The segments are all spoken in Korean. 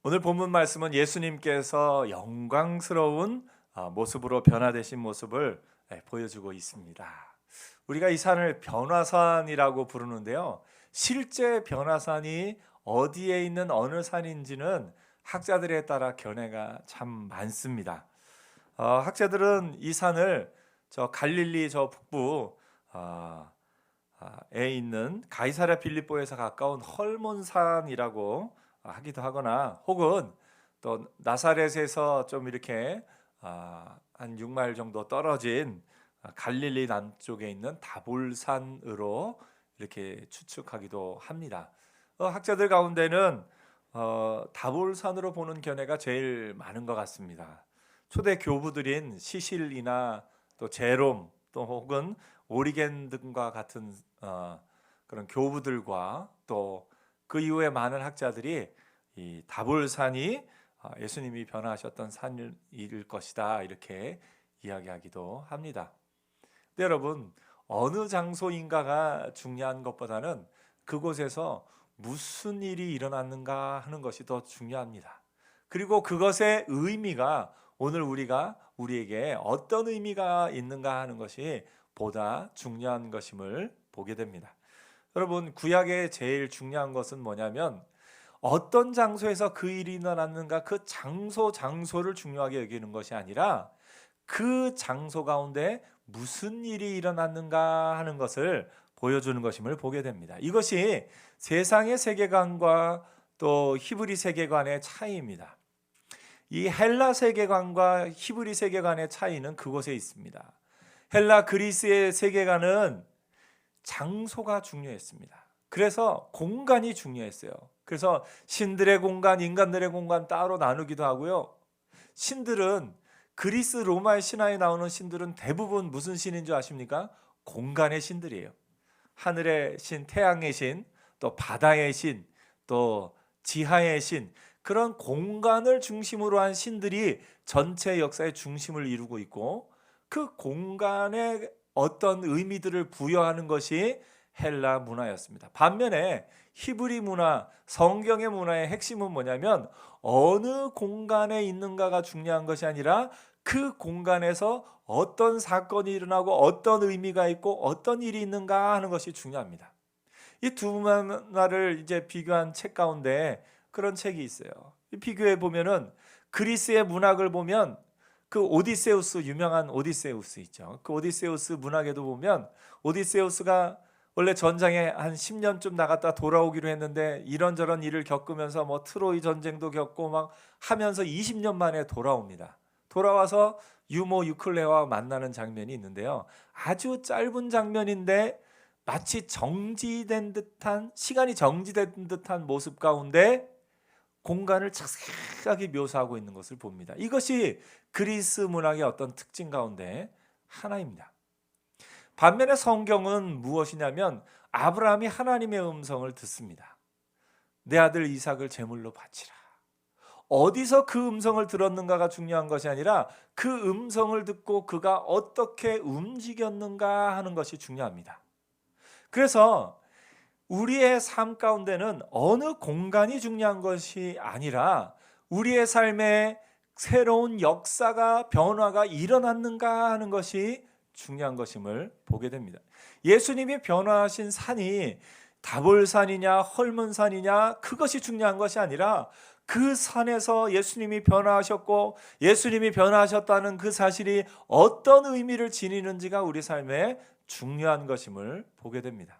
오늘 본문 말씀은 예수님께서 영광스러운 모습으로 변화되신 모습을 보여주고 있습니다. 우리가 이 산을 변화산이라고 부르는데요. 실제 변화산이 어디에 있는 어느 산인지는 학자들에 따라 견해가 참 많습니다. 학자들은 이 산을 저 갈릴리 저 북부 에 있는 가이사랴 빌립보에서 가까운 헐몬산이라고 하기도 하거나, 혹은 또 나사렛에서 좀 이렇게 한 6마일 정도 떨어진 갈릴리 남쪽에 있는 다볼산으로 이렇게 추측하기도 합니다. 학자들 가운데는 다볼산으로 보는 견해가 제일 많은 것 같습니다. 초대 교부들인 시실이나 또 제롬, 또 혹은 오리겐 등과 같은 그런 교부들과 또 그 이후에 많은 학자들이 이 다볼산이 예수님이 변화하셨던 산일 것이다 이렇게 이야기하기도 합니다. 근데 여러분, 어느 장소인가가 중요한 것보다는 그곳에서 무슨 일이 일어났는가 하는 것이 더 중요합니다. 그리고 그것의 의미가 오늘 우리에게 어떤 의미가 있는가 하는 것이 보다 중요한 것임을 보게 됩니다. 여러분, 구약의 제일 중요한 것은 뭐냐면 어떤 장소에서 그 일이 일어났는가, 그 장소를 중요하게 여기는 것이 아니라 그 장소 가운데 무슨 일이 일어났는가 하는 것을 보여주는 것임을 보게 됩니다. 이것이 세상의 세계관과 또 히브리 세계관의 차이입니다. 이 헬라 세계관과 히브리 세계관의 차이는 그곳에 있습니다. 헬라 그리스의 세계관은 장소가 중요했습니다. 그래서 공간이 중요했어요. 그래서 신들의 공간, 인간들의 공간 따로 나누기도 하고요. 신들은 그리스 로마의 신화에 나오는 신들은 대부분 무슨 신인 줄 아십니까? 공간의 신들이에요. 하늘의 신, 태양의 신, 또 바다의 신, 또 지하의 신, 그런 공간을 중심으로 한 신들이 전체 역사의 중심을 이루고 있고, 그 공간에 어떤 의미들을 부여하는 것이 헬라 문화였습니다. 반면에 히브리 문화, 성경의 문화의 핵심은 뭐냐면 어느 공간에 있는가가 중요한 것이 아니라 그 공간에서 어떤 사건이 일어나고 어떤 의미가 있고 어떤 일이 있는가 하는 것이 중요합니다. 이 두 문화를 이제 비교한 책 가운데 그런 책이 있어요. 비교해 보면은 그리스의 문학을 보면 그 오디세우스, 유명한 오디세우스 있죠. 그 오디세우스 문학에도 보면 오디세우스가 원래 전장에 한 10년쯤 나갔다 돌아오기로 했는데 이런저런 일을 겪으면서 뭐 트로이 전쟁도 겪고 막 하면서 20년 만에 돌아옵니다. 돌아와서 유모 유클레와 만나는 장면이 있는데요. 아주 짧은 장면인데 마치 정지된 듯한, 시간이 정지된 듯한 모습 가운데 공간을 자세하게 묘사하고 있는 것을 봅니다. 이것이 그리스 문학의 어떤 특징 가운데 하나입니다. 반면에 성경은 무엇이냐면 아브라함이 하나님의 음성을 듣습니다. 내 아들 이삭을 제물로 바치라. 어디서 그 음성을 들었는가가 중요한 것이 아니라 그 음성을 듣고 그가 어떻게 움직였는가 하는 것이 중요합니다. 그래서 우리의 삶 가운데는 어느 공간이 중요한 것이 아니라 우리의 삶에 새로운 역사가, 변화가 일어났는가 하는 것이 중요한 것임을 보게 됩니다. 예수님이 변화하신 산이 다볼산이냐 헐몬산이냐 그것이 중요한 것이 아니라 그 산에서 예수님이 변화하셨고 예수님이 변화하셨다는 그 사실이 어떤 의미를 지니는지가 우리 삶에 중요한 것임을 보게 됩니다.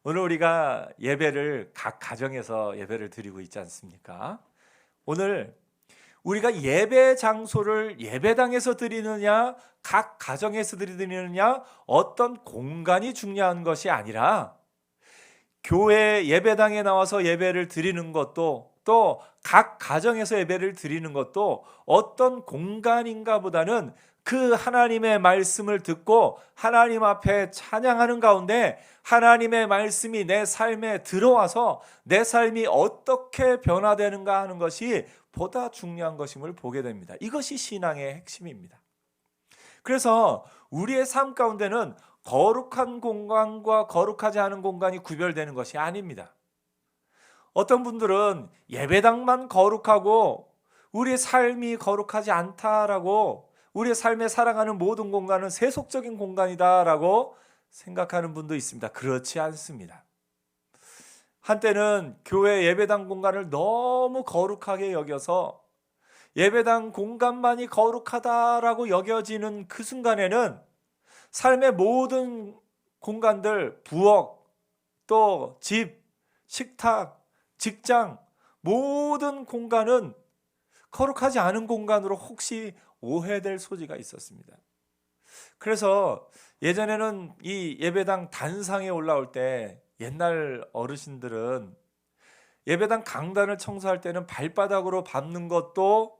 오늘 우리가 예배를 각 가정에서 예배를 드리고 있지 않습니까? 오늘 우리가 예배 장소를 예배당에서 드리느냐 각 가정에서 드리느냐 어떤 공간이 중요한 것이 아니라 교회 예배당에 나와서 예배를 드리는 것도 또 각 가정에서 예배를 드리는 것도 어떤 공간인가 보다는 그 하나님의 말씀을 듣고 하나님 앞에 찬양하는 가운데 하나님의 말씀이 내 삶에 들어와서 내 삶이 어떻게 변화되는가 하는 것이 보다 중요한 것임을 보게 됩니다. 이것이 신앙의 핵심입니다. 그래서 우리의 삶 가운데는 거룩한 공간과 거룩하지 않은 공간이 구별되는 것이 아닙니다. 어떤 분들은 예배당만 거룩하고 우리의 삶이 거룩하지 않다라고, 우리의 삶에 살아가는 모든 공간은 세속적인 공간이다라고 생각하는 분도 있습니다. 그렇지 않습니다. 한때는 교회 예배당 공간을 너무 거룩하게 여겨서 예배당 공간만이 거룩하다라고 여겨지는 그 순간에는 삶의 모든 공간들, 부엌, 또 집, 식탁, 직장, 모든 공간은 거룩하지 않은 공간으로 혹시 오해될 소지가 있었습니다. 그래서 예전에는 이 예배당 단상에 올라올 때 옛날 어르신들은 예배당 강단을 청소할 때는 발바닥으로 밟는 것도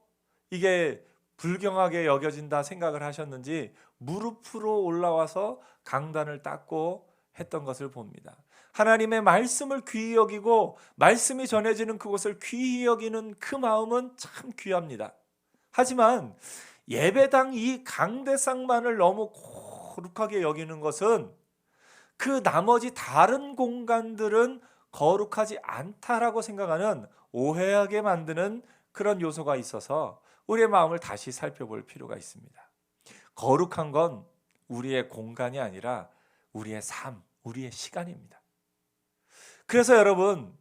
이게 불경하게 여겨진다 생각을 하셨는지 무릎으로 올라와서 강단을 닦고 했던 것을 봅니다. 하나님의 말씀을 귀히 여기고 말씀이 전해지는 그곳을 귀히 여기는 그 마음은 참 귀합니다. 하지만 예배당 이 강대상만을 너무 거룩하게 여기는 것은 그 나머지 다른 공간들은 거룩하지 않다라고 생각하는, 오해하게 만드는 그런 요소가 있어서 우리의 마음을 다시 살펴볼 필요가 있습니다. 거룩한 건 우리의 공간이 아니라 우리의 삶, 우리의 시간입니다. 그래서 여러분,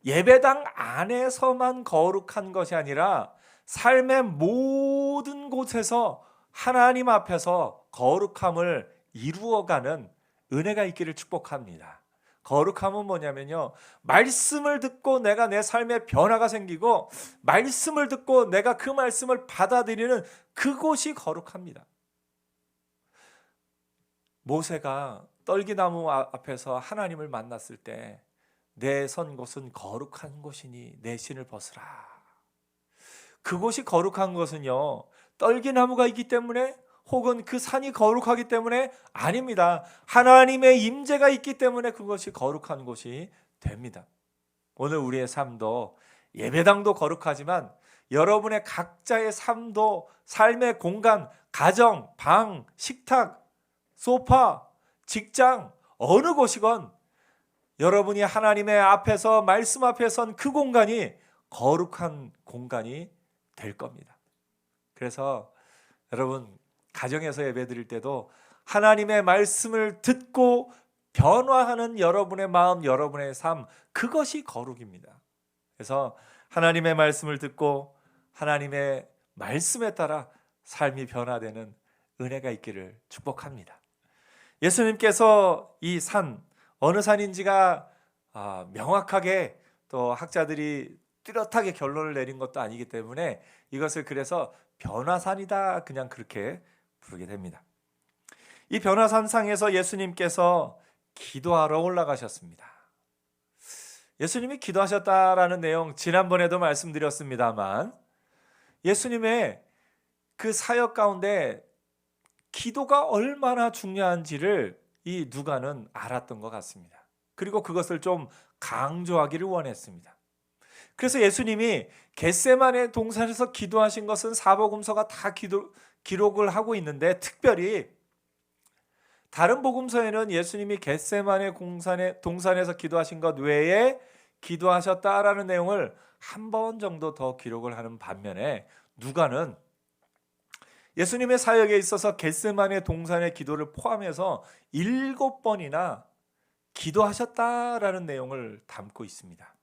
예배당 안에서만 거룩한 것이 아니라 삶의 모든 곳에서 하나님 앞에서 거룩함을 이루어가는 은혜가 있기를 축복합니다. 거룩함은 뭐냐면요, 말씀을 듣고 내가 내 삶에 변화가 생기고 말씀을 듣고 내가 그 말씀을 받아들이는 그곳이 거룩합니다. 모세가 떨기나무 앞에서 하나님을 만났을 때 내 선 곳은 거룩한 곳이니 내 신을 벗으라. 그곳이 거룩한 것은요, 떨기나무가 있기 때문에 혹은 그 산이 거룩하기 때문에 아닙니다. 하나님의 임재가 있기 때문에 그것이 거룩한 곳이 됩니다. 오늘 우리의 삶도 예배당도 거룩하지만 여러분의 각자의 삶도, 삶의 공간, 가정, 방, 식탁, 소파, 직장, 어느 곳이건 여러분이 하나님의 앞에서, 말씀 앞에 선 그 공간이 거룩한 공간이 될 겁니다. 그래서 여러분, 가정에서 예배드릴 때도 하나님의 말씀을 듣고 변화하는 여러분의 마음, 여러분의 삶, 그것이 거룩입니다. 그래서 하나님의 말씀을 듣고 하나님의 말씀에 따라 삶이 변화되는 은혜가 있기를 축복합니다. 예수님께서 이 산, 어느 산인지가 명확하게 또 학자들이 뚜렷하게 결론을 내린 것도 아니기 때문에 이것을 그래서 변화산이다, 그냥 그렇게 부르게 됩니다. 이 변화산상에서 예수님께서 기도하러 올라가셨습니다. 예수님이 기도하셨다라는 내용 지난번에도 말씀드렸습니다만 예수님의 그 사역 가운데 기도가 얼마나 중요한지를 이 누가는 알았던 것 같습니다. 그리고 그것을 좀 강조하기를 원했습니다. 그래서 예수님이 겟세마네 동산에서 기도하신 것은 사복음서가 다 기록을 하고 있는데, 특별히 다른 복음서에는 예수님이 겟세마네 동산에서 기도하신 것 외에 기도하셨다라는 내용을 한 번 정도 더 기록을 하는 반면에 누가는 예수님의 사역에 있어서 겟세마네 동산의 기도를 포함해서 7번이나 기도하셨다라는 내용을 담고 있습니다.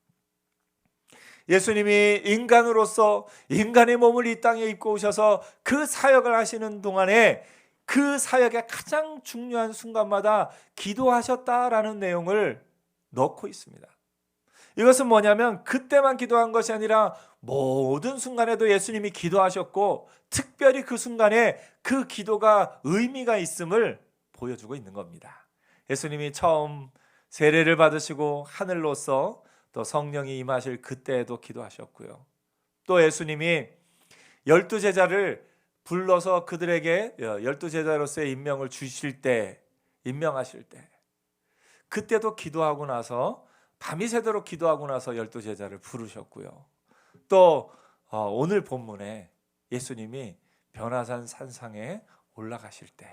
예수님이 인간으로서 인간의 몸을 이 땅에 입고 오셔서 그 사역을 하시는 동안에 그 사역의 가장 중요한 순간마다 기도하셨다라는 내용을 넣고 있습니다. 이것은 뭐냐면 그때만 기도한 것이 아니라 모든 순간에도 예수님이 기도하셨고 특별히 그 순간에 그 기도가 의미가 있음을 보여주고 있는 겁니다. 예수님이 처음 세례를 받으시고 하늘로서 또 성령이 임하실 그때에도 기도하셨고요. 또 예수님이 12제자를 불러서 그들에게 12제자로서의 임명을 주실 때, 임명하실 때 그때도 기도하고 나서 밤이 새도록 기도하고 나서 12제자를 부르셨고요. 또 오늘 본문에 예수님이 변화산 산상에 올라가실 때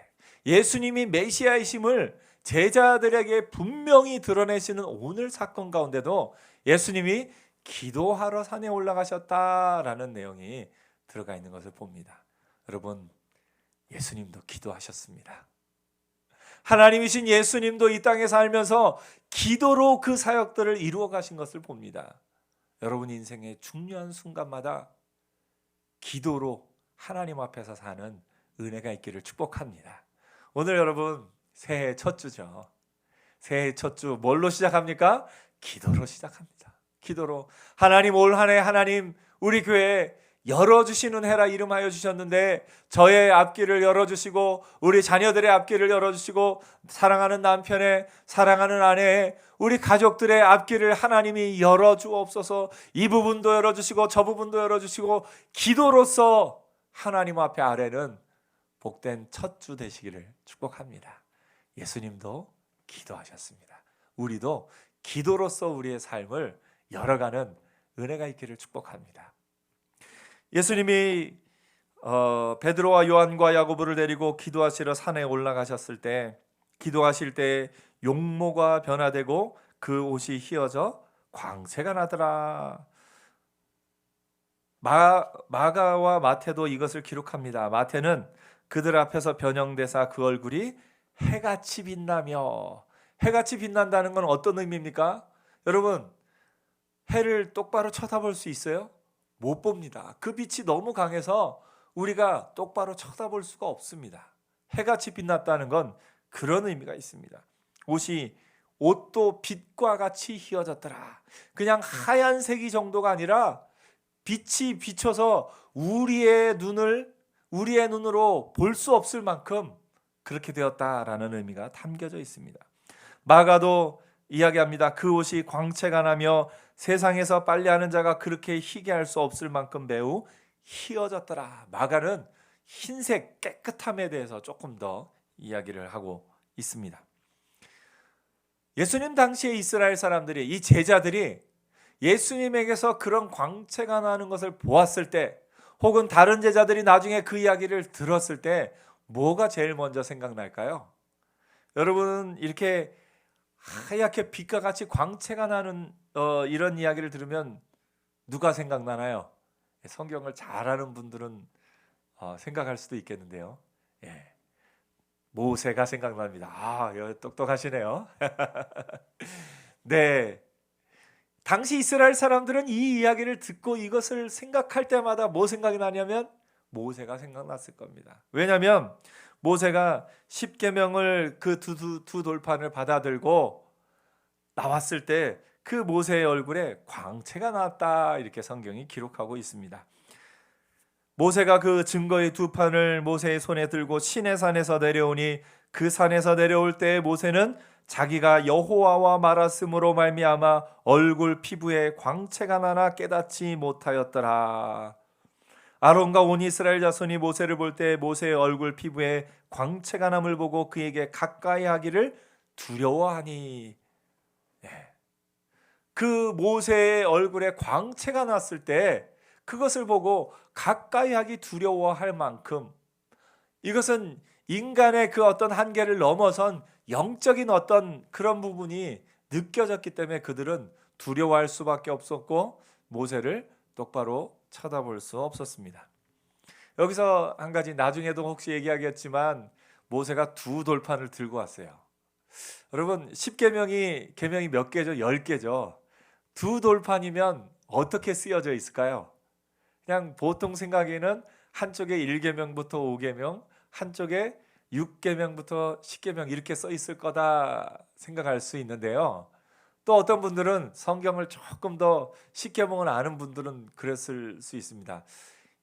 예수님이 메시아이심을 제자들에게 분명히 드러내시는 오늘 사건 가운데도 예수님이 기도하러 산에 올라가셨다라는 내용이 들어가 있는 것을 봅니다. 여러분, 예수님도 기도하셨습니다. 하나님이신 예수님도 이 땅에 살면서 기도로 그 사역들을 이루어 가신 것을 봅니다. 여러분 인생의 중요한 순간마다 기도로 하나님 앞에서 사는 은혜가 있기를 축복합니다. 오늘 여러분 새해 첫 주죠. 새해 첫 주 뭘로 시작합니까? 기도로 시작합니다. 기도로 하나님, 올 한 해 하나님 우리 교회 열어주시는 해라 이름하여 주셨는데 저의 앞길을 열어주시고 우리 자녀들의 앞길을 열어주시고 사랑하는 남편의, 사랑하는 아내의, 우리 가족들의 앞길을 하나님이 열어주옵소서. 이 부분도 열어주시고 저 부분도 열어주시고 기도로서 하나님 앞에 아뢰는 복된 첫 주 되시기를 축복합니다. 예수님도 기도하셨습니다. 우리도 기도로서 우리의 삶을 열어가는 은혜가 있기를 축복합니다. 예수님이 베드로와 요한과 야고보를 데리고 기도하시러 산에 올라가셨을 때, 기도하실 때 용모가 변화되고 그 옷이 휘어져 광채가 나더라. 마가와 마태도 이것을 기록합니다. 마태는 그들 앞에서 변형되사 그 얼굴이 해같이 빛나며, 해같이 빛난다는 건 어떤 의미입니까? 여러분, 해를 똑바로 쳐다볼 수 있어요? 못 봅니다. 그 빛이 너무 강해서 우리가 똑바로 쳐다볼 수가 없습니다. 해같이 빛났다는 건 그런 의미가 있습니다. 옷도 빛과 같이 휘어졌더라. 그냥 하얀색이 정도가 아니라 빛이 비춰서 우리의 눈으로 볼 수 없을 만큼 그렇게 되었다라는 의미가 담겨져 있습니다. 마가도 이야기합니다. 그 옷이 광채가 나며 세상에서 빨래하는 자가 그렇게 희게 할 수 없을 만큼 매우 희어졌더라. 마가는 흰색 깨끗함에 대해서 조금 더 이야기를 하고 있습니다. 예수님 당시에 이스라엘 사람들이, 이 제자들이 예수님에게서 그런 광채가 나는 것을 보았을 때, 혹은 다른 제자들이 나중에 그 이야기를 들었을 때 뭐가 제일 먼저 생각날까요? 여러분, 이렇게 하얗게 빛과 같이 광채가 나는 이런 이야기를 들으면 누가 생각나나요? 성경을 잘 아는 분들은 생각할 수도 있겠는데요. 예. 모세가 생각납니다. 아, 똑똑하시네요. 네. 당시 이스라엘 사람들은 이 이야기를 듣고 이것을 생각할 때마다 뭐 생각이 나냐면 모세가 생각났을 겁니다. 왜냐하면 모세가 십계명을 그 두 돌판을 받아들고 나왔을 때 그 모세의 얼굴에 광채가 났다, 이렇게 성경이 기록하고 있습니다. 모세가 그 증거의 두 판을 모세의 손에 들고 시내산에서 내려오니 그 산에서 내려올 때 모세는 자기가 여호와와 말았으므로 말미암아 얼굴 피부에 광채가 나나 깨닫지 못하였더라. 아론과 온 이스라엘 자손이 모세를 볼 때 모세의 얼굴 피부에 광채가 남을 보고 그에게 가까이 하기를 두려워하니, 그 모세의 얼굴에 광채가 났을 때 그것을 보고 가까이 하기 두려워할 만큼, 이것은 인간의 그 어떤 한계를 넘어선 영적인 어떤 그런 부분이 느껴졌기 때문에 그들은 두려워할 수밖에 없었고 모세를 똑바로 쳐다볼 수 없었습니다. 여기서 한 가지, 나중에도 혹시 얘기하겠지만 모세가 두 돌판을 들고 왔어요. 여러분, 10계명이 계명이 몇 개죠? 10개죠. 두 돌판이면 어떻게 쓰여져 있을까요? 그냥 보통 생각에는 한쪽에 1계명부터 5계명, 한쪽에 6계명부터 10계명 이렇게 써 있을 거다 생각할 수 있는데요. 또 어떤 분들은 성경을 조금 더 10계명을 아는 분들은 그랬을 수 있습니다.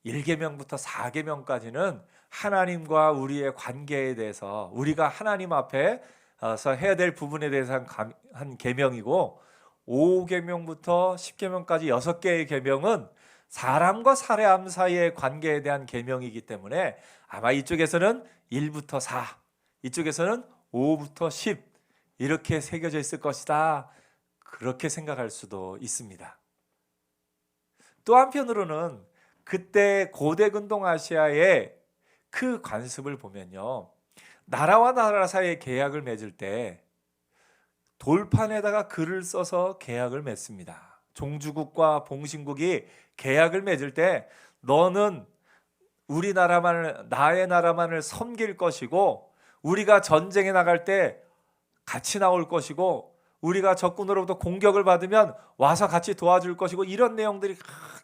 1계명부터 4계명까지는 하나님과 우리의 관계에 대해서, 우리가 하나님 앞에서 해야 될 부분에 대해서 한 계명이고, 5계명부터 10계명까지 6개의 계명은 사람과 사람 사이의 관계에 대한 계명이기 때문에 아마 이쪽에서는 1부터 4, 이쪽에서는 5부터 10 이렇게 새겨져 있을 것이다, 그렇게 생각할 수도 있습니다. 또 한편으로는 그때 고대 근동 아시아에 그 관습을 보면요, 나라와 나라 사이에 계약을 맺을 때 돌판에다가 글을 써서 계약을 맺습니다. 종주국과 봉신국이 계약을 맺을 때 너는 우리나라만을, 나의 나라만을 섬길 것이고, 우리가 전쟁에 나갈 때 같이 나올 것이고, 우리가 적군으로부터 공격을 받으면 와서 같이 도와줄 것이고, 이런 내용들이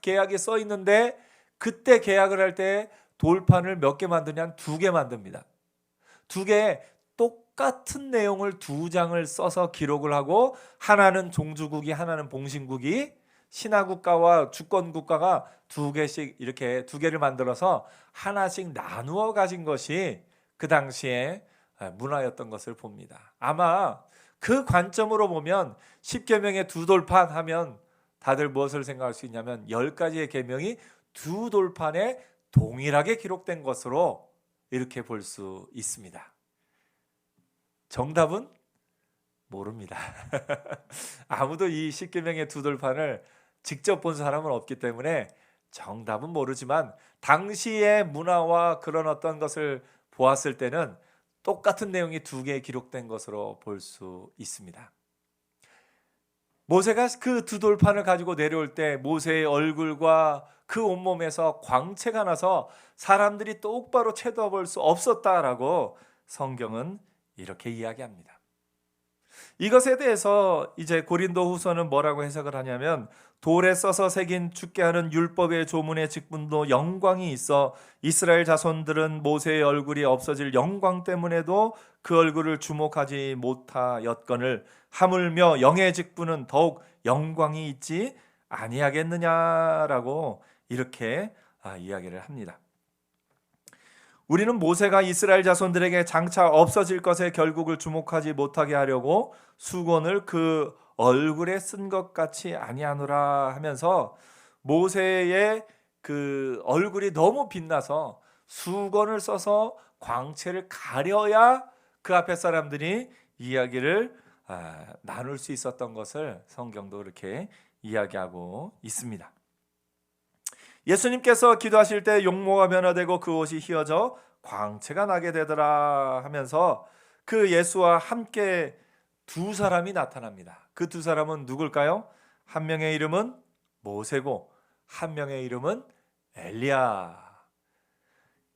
계약에 써 있는데, 그때 계약을 할 때 돌판을 몇 개 만드냐면 2개 만듭니다. 2개 똑같은 내용을 2장을 써서 기록을 하고, 하나는 종주국이, 하나는 봉신국이, 신하국가와 주권국가가 2개씩 이렇게 2개를 만들어서 하나씩 나누어 가진 것이 그 당시에 문화였던 것을 봅니다. 아마 그 관점으로 보면 10계명의 2돌판 하면 다들 무엇을 생각할 수 있냐면 10가지의 계명이 2돌판에 동일하게 기록된 것으로 이렇게 볼 수 있습니다. 정답은 모릅니다. 아무도 이 10계명의 2돌판을 직접 본 사람은 없기 때문에 정답은 모르지만, 당시의 문화와 그런 어떤 것을 보았을 때는 똑같은 내용이 2개 기록된 것으로 볼 수 있습니다. 모세가 그 2돌판을 가지고 내려올 때 모세의 얼굴과 그 온몸에서 광채가 나서 사람들이 똑바로 쳐다볼 수 없었다라고 성경은 이렇게 이야기합니다. 이것에 대해서 이제 고린도후서는 뭐라고 해석을 하냐면, 돌에 써서 새긴 죽게 하는 율법의 조문의 직분도 영광이 있어 이스라엘 자손들은 모세의 얼굴이 없어질 영광 때문에도 그 얼굴을 주목하지 못하였거늘 하물며 영의 직분은 더욱 영광이 있지 아니하겠느냐라고 이렇게 이야기를 합니다. 우리는 모세가 이스라엘 자손들에게 장차 없어질 것에 결국을 주목하지 못하게 하려고 수건을 그 얼굴에 쓴 것 같이 아니하노라 하면서, 모세의 그 얼굴이 너무 빛나서 수건을 써서 광채를 가려야 그 앞에 사람들이 이야기를 나눌 수 있었던 것을 성경도 이렇게 이야기하고 있습니다. 예수님께서 기도하실 때 용모가 변화되고 그 옷이 휘어져 광채가 나게 되더라 하면서 그 예수와 함께 2사람이 나타납니다. 그 2사람은 누굴까요? 한 명의 이름은 모세고 한 명의 이름은 엘리야.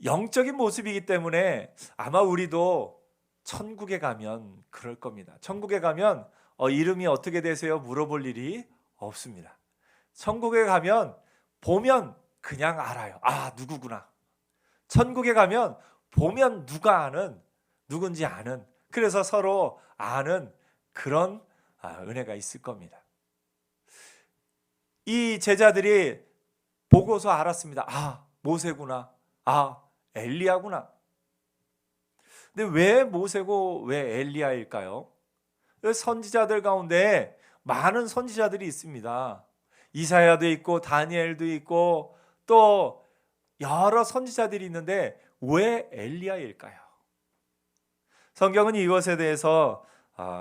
영적인 모습이기 때문에 아마 우리도 천국에 가면 그럴 겁니다. 천국에 가면 이름이 어떻게 되세요? 물어볼 일이 없습니다. 천국에 가면 보면 그냥 알아요. 아, 누구구나. 천국에 가면 보면 누가 아는, 누군지 아는, 그래서 서로 아는 그런 은혜가 있을 겁니다. 이 제자들이 보고서 알았습니다. 아, 모세구나. 아, 엘리야구나. 근데 왜 모세고 왜 엘리야일까요? 선지자들 가운데 많은 선지자들이 있습니다. 이사야도 있고 다니엘도 있고 또 여러 선지자들이 있는데 왜 엘리야일까요? 성경은 이것에 대해서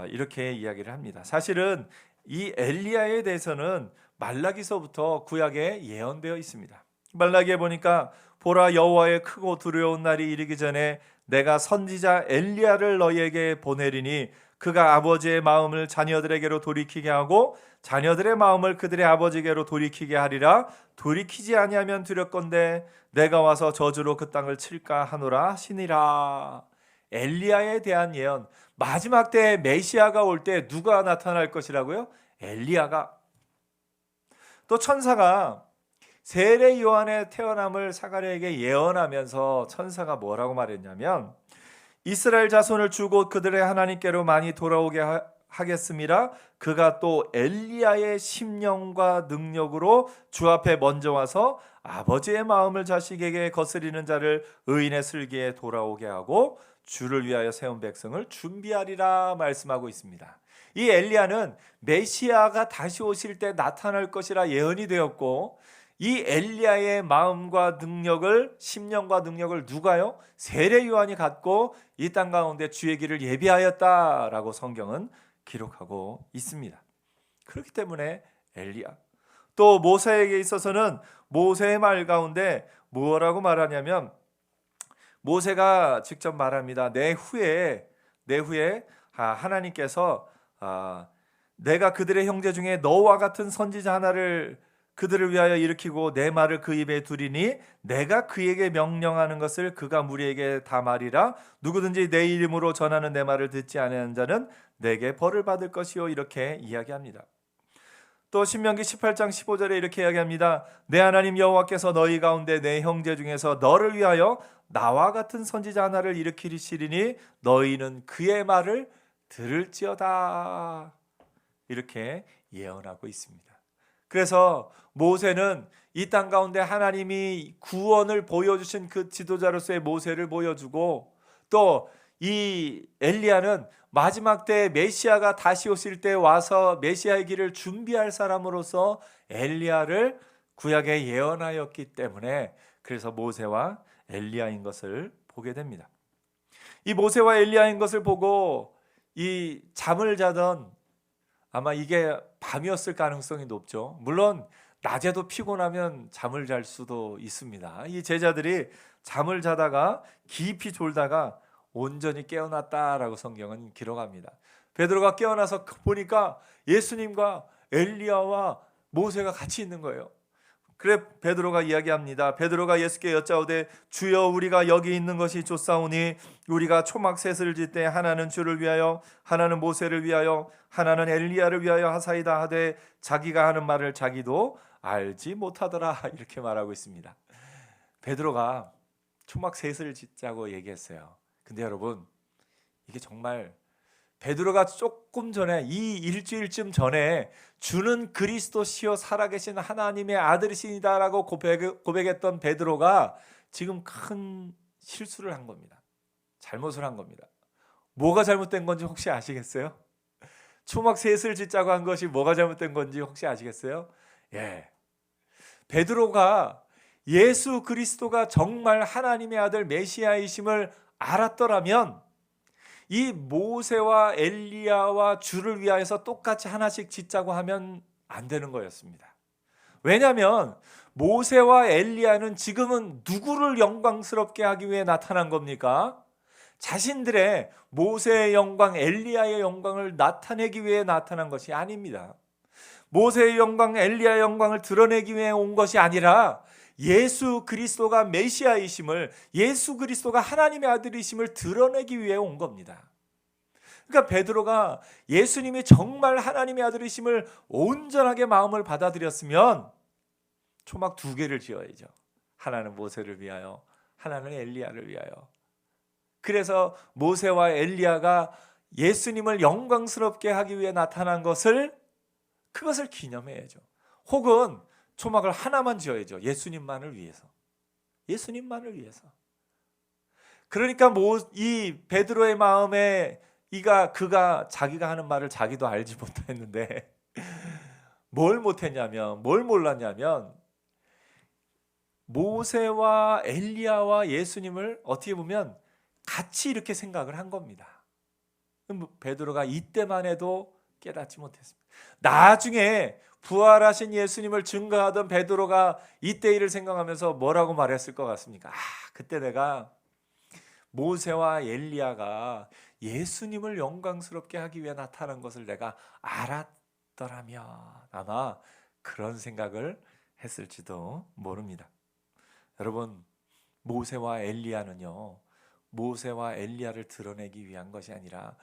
이렇게 이야기를 합니다. 사실은 이 엘리야에 대해서는 말라기서부터 구약에 예언되어 있습니다. 말라기에 보니까 보라, 여호와의 크고 두려운 날이 이르기 전에 내가 선지자 엘리야를 너희에게 보내리니 그가 아버지의 마음을 자녀들에게로 돌이키게 하고 자녀들의 마음을 그들의 아버지에게로 돌이키게 하리라. 돌이키지 아니하면 두렵건대 내가 와서 저주로 그 땅을 칠까 하노라 하시니라. 엘리야에 대한 예언, 마지막 때 메시아가 올 때 누가 나타날 것이라고요? 엘리야가. 또 천사가 세례 요한의 태어남을 사가랴에게 예언하면서 천사가 뭐라고 말했냐면, 이스라엘 자손을 주고 그들의 하나님께로 많이 돌아오게 하겠습니다. 그가 또 엘리야의 심령과 능력으로 주 앞에 먼저 와서 아버지의 마음을 자식에게 거스리는 자를 의인의 슬기에 돌아오게 하고 주를 위하여 세운 백성을 준비하리라 말씀하고 있습니다. 이 엘리야는 메시아가 다시 오실 때 나타날 것이라 예언이 되었고, 이 엘리야의 마음과 능력을, 심령과 능력을 누가요? 세례 요한이 갖고 이 땅 가운데 주의 길을 예비하였다라고 성경은 기록하고 있습니다. 그렇기 때문에 엘리야. 또 모세에게 있어서는 모세의 말 가운데 뭐라고 말하냐면, 모세가 직접 말합니다. 내 후에 하나님께서 내가 그들의 형제 중에 너와 같은 선지자 하나를 그들을 위하여 일으키고 내 말을 그 입에 두리니 내가 그에게 명령하는 것을 그가 무리에게 다 말이라. 누구든지 내 이름으로 전하는 내 말을 듣지 않는 자는 내게 벌을 받을 것이요. 이렇게 이야기합니다. 또 신명기 18장 15절에 이렇게 이야기합니다. 내 하나님 여호와께서 너희 가운데 내 형제 중에서 너를 위하여 나와 같은 선지자 하나를 일으키시리니 너희는 그의 말을 들을지어다. 이렇게 예언하고 있습니다. 그래서 모세는 이 땅 가운데 하나님이 구원을 보여주신 그 지도자로서의 모세를 보여주고, 또 이 엘리야는 마지막 때 메시아가 다시 오실 때 와서 메시아의 길을 준비할 사람으로서 엘리야를 구약에 예언하였기 때문에, 그래서 모세와 엘리야인 것을 보게 됩니다. 이 모세와 엘리야인 것을 보고 이 잠을 자던, 아마 이게 밤이었을 가능성이 높죠. 물론 낮에도 피곤하면 잠을 잘 수도 있습니다. 이 제자들이 잠을 자다가 깊이 졸다가 온전히 깨어났다라고 성경은 기록합니다. 베드로가 깨어나서 보니까 예수님과 엘리야와 모세가 같이 있는 거예요. 그래 베드로가 이야기합니다. 베드로가 예수께 여짜오되 주여 우리가 여기 있는 것이 좋사오니 우리가 초막 셋을 짓되 하나는 주를 위하여 하나는 모세를 위하여 하나는 엘리야를 위하여 하사이다 하되 자기가 하는 말을 자기도 알지 못하더라. 이렇게 말하고 있습니다. 베드로가 초막 셋을 짓자고 얘기했어요. 근데 여러분, 이게 정말 베드로가 조금 전에, 이 일주일쯤 전에 주는 그리스도시요 살아계신 하나님의 아들이시다라고 고백했던 베드로가 지금 큰 실수를 한 겁니다. 잘못을 한 겁니다. 뭐가 잘못된 건지 혹시 아시겠어요? 초막 셋을 짓자고 한 것이 뭐가 잘못된 건지 혹시 아시겠어요? 베드로가 예수 그리스도가 정말 하나님의 아들 메시아이심을 알았더라면 이 모세와 엘리야와 주를 위하여서 똑같이 하나씩 짓자고 하면 안 되는 거였습니다. 왜냐하면 모세와 엘리야는 지금은 누구를 영광스럽게 하기 위해 나타난 겁니까? 자신들의 모세의 영광, 엘리야의 영광을 나타내기 위해 나타난 것이 아닙니다. 모세의 영광, 엘리야의 영광을 드러내기 위해 온 것이 아니라 예수 그리스도가 메시아이심을, 예수 그리스도가 하나님의 아들이심을 드러내기 위해 온 겁니다. 그러니까 베드로가 예수님이 정말 하나님의 아들이심을 온전하게 마음을 받아들였으면 초막 2개를 지어야죠. 하나는 모세를 위하여, 하나는 엘리야를 위하여. 그래서 모세와 엘리야가 예수님을 영광스럽게 하기 위해 나타난 그것을 기념해야죠. 혹은 초막을 하나만 지어야죠. 예수님만을 위해서. 예수님만을 위해서. 그러니까 이 베드로의 마음에 그가 자기가 하는 말을 자기도 알지 못했는데 뭘 몰랐냐면 모세와 엘리야와 예수님을 어떻게 보면 같이 이렇게 생각을 한 겁니다. 베드로가 이때만 해도 깨닫지 못했습니다. 나중에 부활하신 예수님을 증거하던 베드로가 이때 일을 생각하면서 뭐라고 말했을 것 같습니까? 그때 내가 모세와 엘리야가 예수님을 영광스럽게 하기 위해 나타난 것을 내가 알았더라면 아마 그런 생각을 했을지도 모릅니다. 여러분, 모세와 엘리야는요, 모세와 엘리야를 드러내기 위한 것이 아니라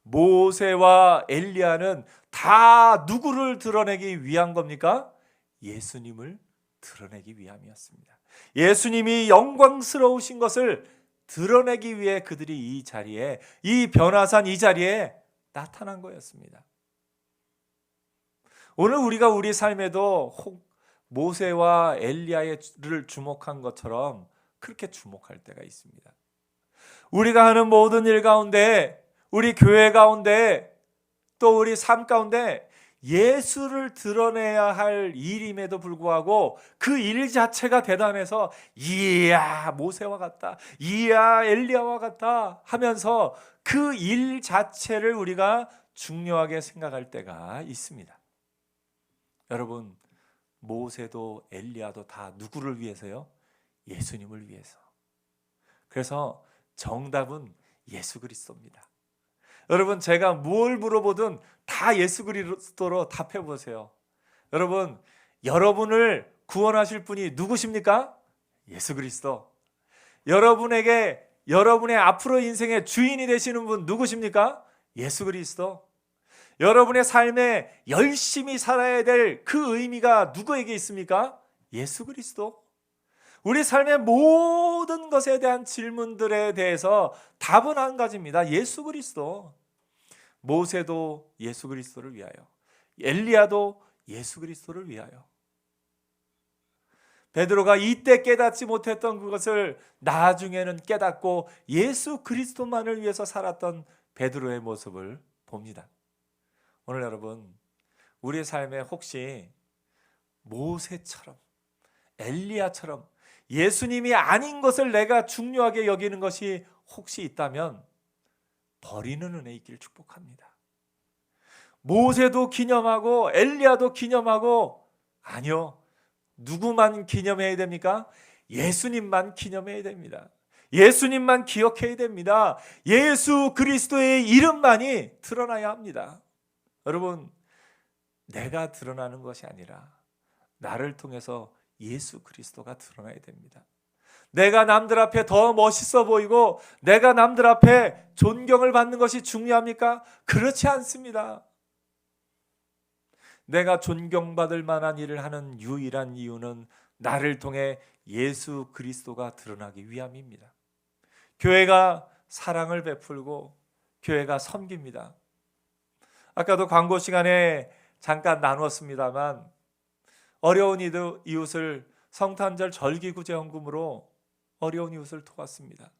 모세와 엘리야는 다 누구를 드러내기 위한 겁니까? 예수님을 드러내기 위함이었습니다. 예수님이 영광스러우신 것을 드러내기 위해 그들이 이 자리에, 이 변화산 이 자리에 나타난 거였습니다. 오늘 우리가 우리 삶에도 모세와 엘리야를 주목한 것처럼 그렇게 주목할 때가 있습니다. 우리가 하는 모든 일 가운데, 우리 교회 가운데, 또 우리 삶 가운데 예수를 드러내야 할 일임에도 불구하고 그 일 자체가 대단해서 이야 모세와 같다, 이야 엘리야와 같다 하면서 그 일 자체를 우리가 중요하게 생각할 때가 있습니다. 여러분, 모세도 엘리야도 다 누구를 위해서요? 예수님을 위해서. 그래서 정답은 예수 그리스도입니다. 여러분, 제가 뭘 물어보든 다 예수 그리스도로 답해 보세요. 여러분, 여러분을 구원하실 분이 누구십니까? 예수 그리스도. 여러분의 앞으로 인생의 주인이 되시는 분 누구십니까? 예수 그리스도. 여러분의 삶에 열심히 살아야 될 그 의미가 누구에게 있습니까? 예수 그리스도. 우리 삶의 모든 것에 대한 질문들에 대해서 답은 한 가지입니다. 예수 그리스도. 모세도 예수 그리스도를 위하여, 엘리야도 예수 그리스도를 위하여. 베드로가 이때 깨닫지 못했던 그것을 나중에는 깨닫고 예수 그리스도만을 위해서 살았던 베드로의 모습을 봅니다. 오늘 여러분, 우리의 삶에 혹시 모세처럼, 엘리야처럼 예수님이 아닌 것을 내가 중요하게 여기는 것이 혹시 있다면 버리는 은혜 있기를 축복합니다. 모세도 기념하고 엘리야도 기념하고, 아니요, 누구만 기념해야 됩니까? 예수님만 기념해야 됩니다. 예수님만 기억해야 됩니다. 예수 그리스도의 이름만이 드러나야 합니다. 여러분, 내가 드러나는 것이 아니라 나를 통해서 예수 그리스도가 드러나야 됩니다. 내가 남들 앞에 더 멋있어 보이고 내가 남들 앞에 존경을 받는 것이 중요합니까? 그렇지 않습니다. 내가 존경받을 만한 일을 하는 유일한 이유는 나를 통해 예수 그리스도가 드러나기 위함입니다. 교회가 사랑을 베풀고 교회가 섬깁니다. 아까도 광고 시간에 잠깐 나누었습니다만, 어려운 이웃을 성탄절 절기구제헌금으로 어려운 이웃을 도왔습니다.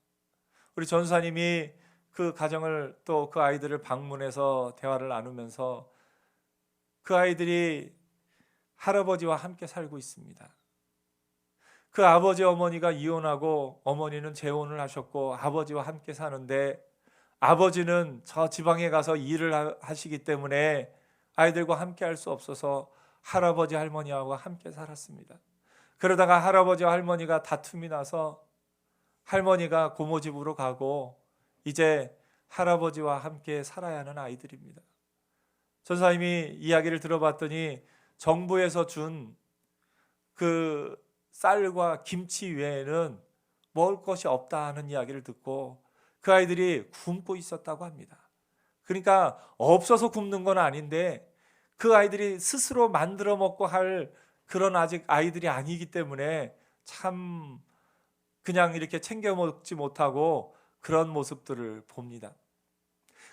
우리 전사님이 그 가정을, 또 그 아이들을 방문해서 대화를 나누면서 그 아이들이 할아버지와 함께 살고 있습니다. 그 아버지 어머니가 이혼하고 어머니는 재혼을 하셨고 아버지와 함께 사는데, 아버지는 저 지방에 가서 일을 하시기 때문에 아이들과 함께 할 수 없어서 할아버지 할머니하고 함께 살았습니다. 그러다가 할아버지와 할머니가 다툼이 나서 할머니가 고모집으로 가고 이제 할아버지와 함께 살아야 하는 아이들입니다. 전사님이 이야기를 들어봤더니 정부에서 준 그 쌀과 김치 외에는 먹을 것이 없다는 이야기를 듣고 그 아이들이 굶고 있었다고 합니다. 그러니까 없어서 굶는 건 아닌데 그 아이들이 스스로 만들어 먹고 할 그런 아직 아이들이 아니기 때문에 참 그냥 이렇게 챙겨 먹지 못하고 그런 모습들을 봅니다.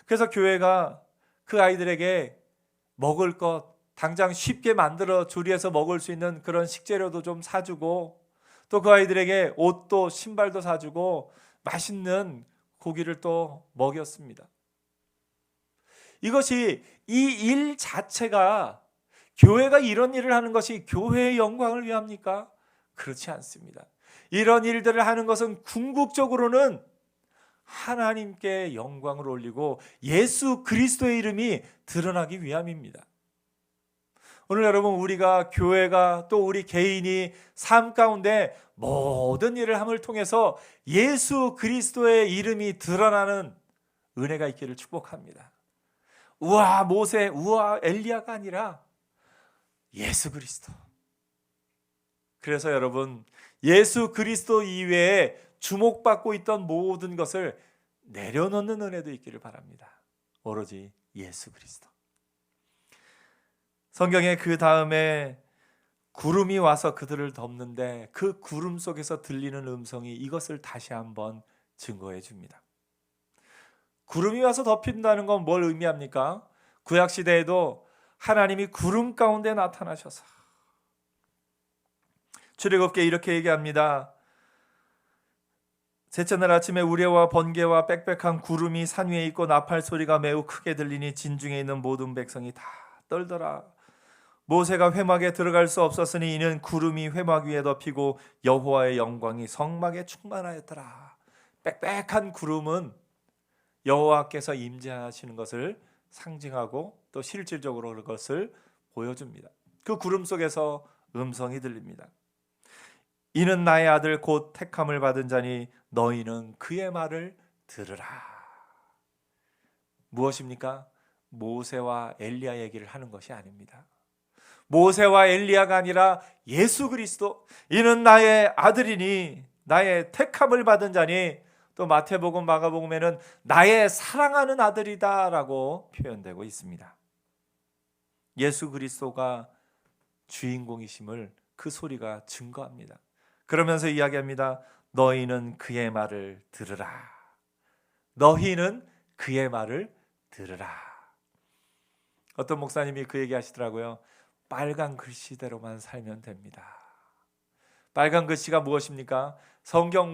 그래서 교회가 그 아이들에게 먹을 것, 당장 쉽게 만들어 조리해서 먹을 수 있는 그런 식재료도 좀 사주고, 또 그 아이들에게 옷도 신발도 사주고 맛있는 고기를 또 먹였습니다. 이것이, 이 일 자체가, 교회가 이런 일을 하는 것이 교회의 영광을 위합니까? 그렇지 않습니다. 이런 일들을 하는 것은 궁극적으로는 하나님께 영광을 올리고 예수 그리스도의 이름이 드러나기 위함입니다. 오늘 여러분, 우리가, 교회가, 또 우리 개인이 삶 가운데 모든 일을 함을 통해서 예수 그리스도의 이름이 드러나는 은혜가 있기를 축복합니다. 우와 모세, 우와 엘리야가 아니라 예수 그리스도. 그래서 여러분, 예수 그리스도 이외에 주목받고 있던 모든 것을 내려놓는 은혜도 있기를 바랍니다. 오로지 예수 그리스도. 성경에 그 다음에 구름이 와서 그들을 덮는데 그 구름 속에서 들리는 음성이 이것을 다시 한번 증거해 줍니다. 구름이 와서 덮인다는 건 뭘 의미합니까? 구약시대에도 하나님이 구름 가운데 나타나셔서, 출애굽기에 이렇게 얘기합니다. 셋째 날 아침에 우레와 번개와 빽빽한 구름이 산 위에 있고 나팔 소리가 매우 크게 들리니 진중에 있는 모든 백성이 다 떨더라. 모세가 회막에 들어갈 수 없었으니 이는 구름이 회막 위에 덮이고 여호와의 영광이 성막에 충만하였더라. 빽빽한 구름은 여호와께서 임재하시는 것을 상징하고 또 실질적으로 그것을 보여줍니다. 그 구름 속에서 음성이 들립니다. 이는 나의 아들 곧 택함을 받은 자니 너희는 그의 말을 들으라. 무엇입니까? 모세와 엘리야 얘기를 하는 것이 아닙니다. 모세와 엘리야가 아니라 예수 그리스도, 이는 나의 아들이니 나의 택함을 받은 자니, 또 마태복음 마가복음에는 나의 사랑하는 아들이다 라고 표현되고 있습니다. 예수 그리스도가 주인공이심을 그 소리가 증거합니다. 그러면서 이야기합니다. 너희는 그의 말을 들으라. 너희는 그의 말을 들으라. 어떤 목사님이 그 얘기 하시더라고요. 빨간 글씨대로만 살면 됩니다. 빨간 글씨가 무엇입니까?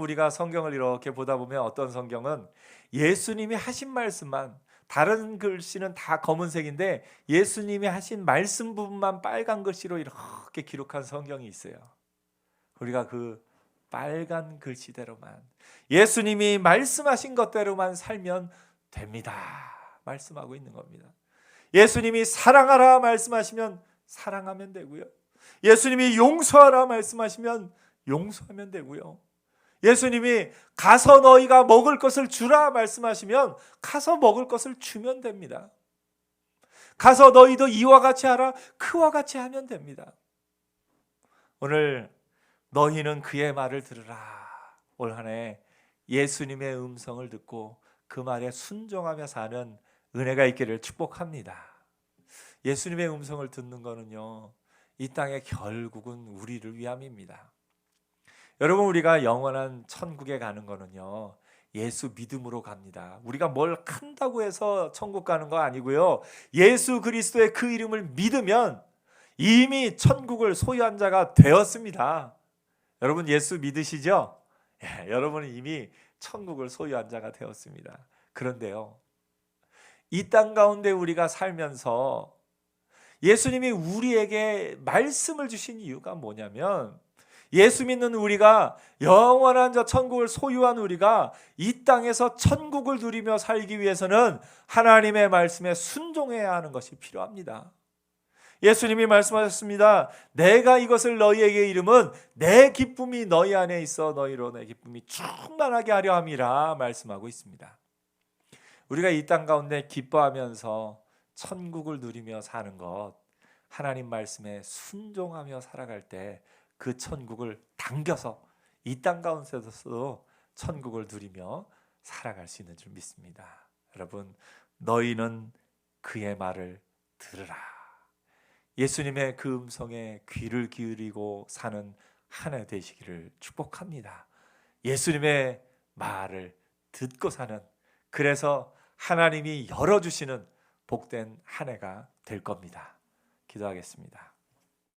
우리가 성경을 이렇게 보다 보면 어떤 성경은 예수님이 하신 말씀만, 다른 글씨는 다 검은색인데 예수님이 하신 말씀 부분만 빨간 글씨로 이렇게 기록한 성경이 있어요. 우리가 그 빨간 글씨대로만, 예수님이 말씀하신 것대로만 살면 됩니다 말씀하고 있는 겁니다. 예수님이 사랑하라 말씀하시면 사랑하면 되고요. 예수님이 용서하라 말씀하시면 용서하면 되고요. 예수님이 가서 너희가 먹을 것을 주라 말씀하시면 가서 먹을 것을 주면 됩니다. 가서 너희도 이와 같이 하라, 그와 같이 하면 됩니다. 오늘 너희는 그의 말을 들으라. 올 한 해 예수님의 음성을 듣고 그 말에 순종하며 사는 은혜가 있기를 축복합니다. 예수님의 음성을 듣는 거는요, 이 땅에 결국은 우리를 위함입니다. 여러분, 우리가 영원한 천국에 가는 거는요, 예수 믿음으로 갑니다. 우리가 뭘 한다고 해서 천국 가는 거 아니고요, 예수 그리스도의 그 이름을 믿으면 이미 천국을 소유한 자가 되었습니다. 여러분 예수 믿으시죠? 여러분은 이미 천국을 소유한 자가 되었습니다. 그런데요, 이 땅 가운데 우리가 살면서 예수님이 우리에게 말씀을 주신 이유가 뭐냐면, 예수 믿는 우리가, 영원한 저 천국을 소유한 우리가 이 땅에서 천국을 누리며 살기 위해서는 하나님의 말씀에 순종해야 하는 것이 필요합니다. 예수님이 말씀하셨습니다. 내가 이것을 너희에게 이름은 내 기쁨이 너희 안에 있어 너희로 내 기쁨이 충만하게 하려 함이라 말씀하고 있습니다. 우리가 이 땅 가운데 기뻐하면서 천국을 누리며 사는 것, 하나님 말씀에 순종하며 살아갈 때 그 천국을 당겨서 이 땅 가운데서도 천국을 누리며 살아갈 수 있는 줄 믿습니다. 여러분, 너희는 그의 말을 들으라. 예수님의 그 음성에 귀를 기울이고 사는 한 해 되시기를 축복합니다. 예수님의 말을 듣고 사는, 그래서 하나님이 열어주시는 복된 한 해가 될 겁니다. 기도하겠습니다.